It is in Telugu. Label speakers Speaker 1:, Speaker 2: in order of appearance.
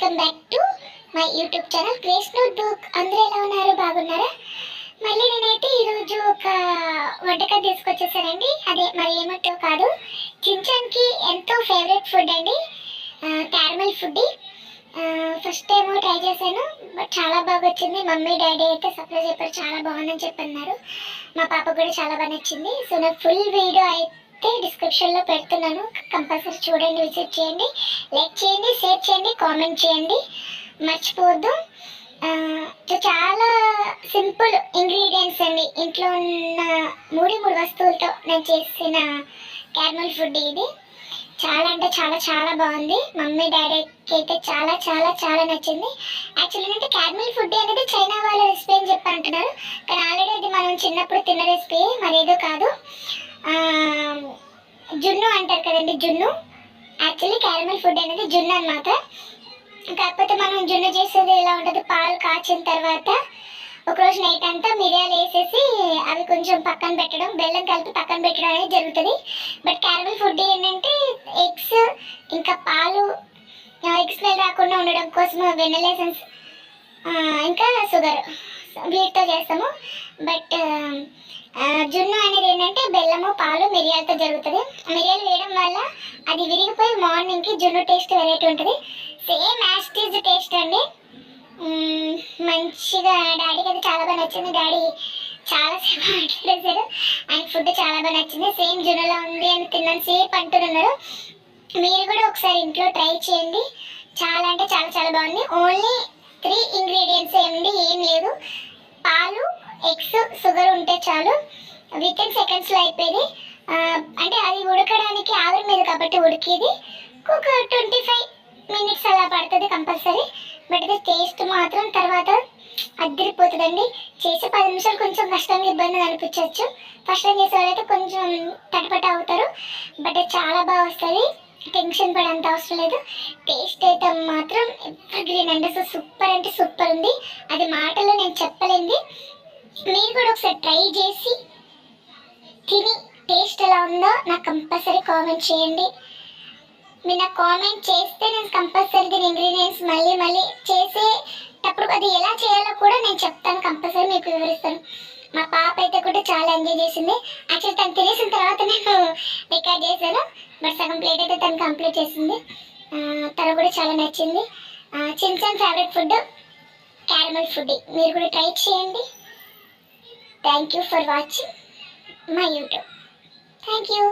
Speaker 1: Welcome back to my YouTube channel grace notebook. అందరూ ఎలా ఉన్నారు? బాగున్నారా? మళ్ళీ నేనైతే ఈరోజు ఒక వంటకం తీసుకొచ్చేసానండి. అదే మరి ఏమంటో కాదు, చించాన్కి ఎంతో ఫేవరెట్ ఫుడ్ అండి, caramel food. First time try చేశాను, బట్ చాలా బాగా వచ్చింది. మమ్మీ డాడీ అయితే సర్ప్రైజ్ చెప్పారు, చాలా బాగుందని చెప్పన్నారు. మా పాప కూడా చాలా బాగా నచ్చింది. సో నాకు ఫుల్ వీడియో అయితే డిస్క్రిప్షన్లో పెడుతున్నాను, కంపల్సరీ చూడండి, విజిట్ చేయండి, లైక్ చేయండి, షేర్ చేయండి, కామెంట్ చేయండి, మర్చిపోవద్దు. చాలా సింపుల్ ఇంగ్రీడియంట్స్ అండి, ఇంట్లో ఉన్న మూడు వస్తువులతో నేను చేసిన క్యారమెల్ ఫుడ్ ఇది. చాలా అంటే చాలా చాలా బాగుంది. మమ్మీ డాడీకి అయితే చాలా చాలా చాలా నచ్చింది. యాక్చువల్లీ అంటే క్యారమెల్ ఫుడ్ అనేది చైనా వాళ్ళ రెసిపీ అని చెప్పి అంటున్నారు, కానీ ఆల్రెడీ అది మనం చిన్నప్పుడు తిన్న రెసిపీ, మరేదో కాదు. జున్ను అంటారు కదండి, జున్ను. యాక్చువల్లీ క్యారమెల్ ఫుడ్ అనేది జున్ను అనమాట. కాకపోతే మనం జున్ను చేసేది ఎలా ఉంటుంది, పాలు కాచిన తర్వాత ఒకరోజు నైట్ అంతా మిరియాలు వేసేసి అవి కొంచెం పక్కన పెట్టడం, బెల్లం కలిపి పక్కన పెట్టడం అనేది జరుగుతుంది. బట్ క్యారమెల్ ఫుడ్ ఏంటంటే ఎగ్స్ ఇంకా పాలు, ఎగ్ స్మెల్ రాకుండా ఉండడం కోసం వెనిలా ఎసెన్స్ ఇంకా షుగర్ వీటితో చేస్తాము. బట్ జున్ను అనేది ఏంటంటే బెల్లము, పాలు, మిరియాలతో జరుగుతుంది. మిరియాలు వేయడం వల్ల అది విరిగిపోయి మార్నింగ్కి జున్ను టేస్ట్ వెరైటీ ఉంటుంది. సేమ్ యాస్టీజ్ టేస్ట్ అండి. మంచిగా డాడీకి అయితే చాలా బాగా నచ్చింది. డాడీ చాలాసేపు మాట్లాడేశారు, ఆయన ఫుడ్ చాలా బాగా నచ్చింది. సేమ్ జున్నులా ఉంది అని తిన్నాను సేపు అంటున్నారు. మీరు కూడా ఒకసారి ఇంట్లో ట్రై చేయండి, చాలా అంటే చాలా చాలా బాగుంది. ఓన్లీ 3 ఇంగ్రీడియంట్స్ ఏమి ఏం లేదు, పాలు, ఎగ్స్, షుగర్ ఉంటే చాలు. విత్ ఇన్ సెకండ్స్లో అయిపోయింది. అంటే అది ఉడకడానికి ఆవిరి మీద కాబట్టి ఉడికేది ఒక 25 మినిట్స్ అలా పడుతుంది కంపల్సరీ. బట్ ఇది టేస్ట్ మాత్రం తర్వాత అద్దరిపోతుందండి. చేసే 10 నిమిషాలు కొంచెం కష్టంగా ఇబ్బందిగా అనిపించవచ్చు, ఫస్ట్ టైం చేసే వాళ్ళైతే కొంచెం తటపట అవుతారు, బట్ చాలా బాగా వస్తుంది. టెన్షన్ పడేంత అవసరం లేదు. టేస్ట్ అయితే మాత్రం ఎవర్ గ్రీన్ అండి, అసలు సూపర్ అంటే సూపర్ ఉంది. అది మాటల్లో నేను చెప్పలేంది. మీరు కూడా ఒకసారి ట్రై చేసి తిని టేస్ట్ ఎలా ఉందో నాకు కంపల్సరీ కామెంట్ చేయండి. మీరు నాకు కామెంట్ చేస్తే నేను కంపల్సరీ దీని ఇంగ్రీడియంట్స్ మళ్ళీ మళ్ళీ చేసేటప్పుడు అది ఎలా చేయాలో కూడా నేను చెప్తాను, కంపల్సరీ మీకు వివరిస్తాను. మా పాప అయితే కూడా చాలా ఎంజాయ్ చేసింది. యాక్చువల్లీ తను తినేసిన తర్వాత నేను రికార్డ్ చేశాను, బట్ సగం ప్లేట్ అయితే తను కంప్లీట్ చేసింది. తను కూడా చాలా నచ్చింది. Shinchan favourite food caramel food. మీరు కూడా ట్రై చేయండి. Thank you for watching my YouTube. Thank you.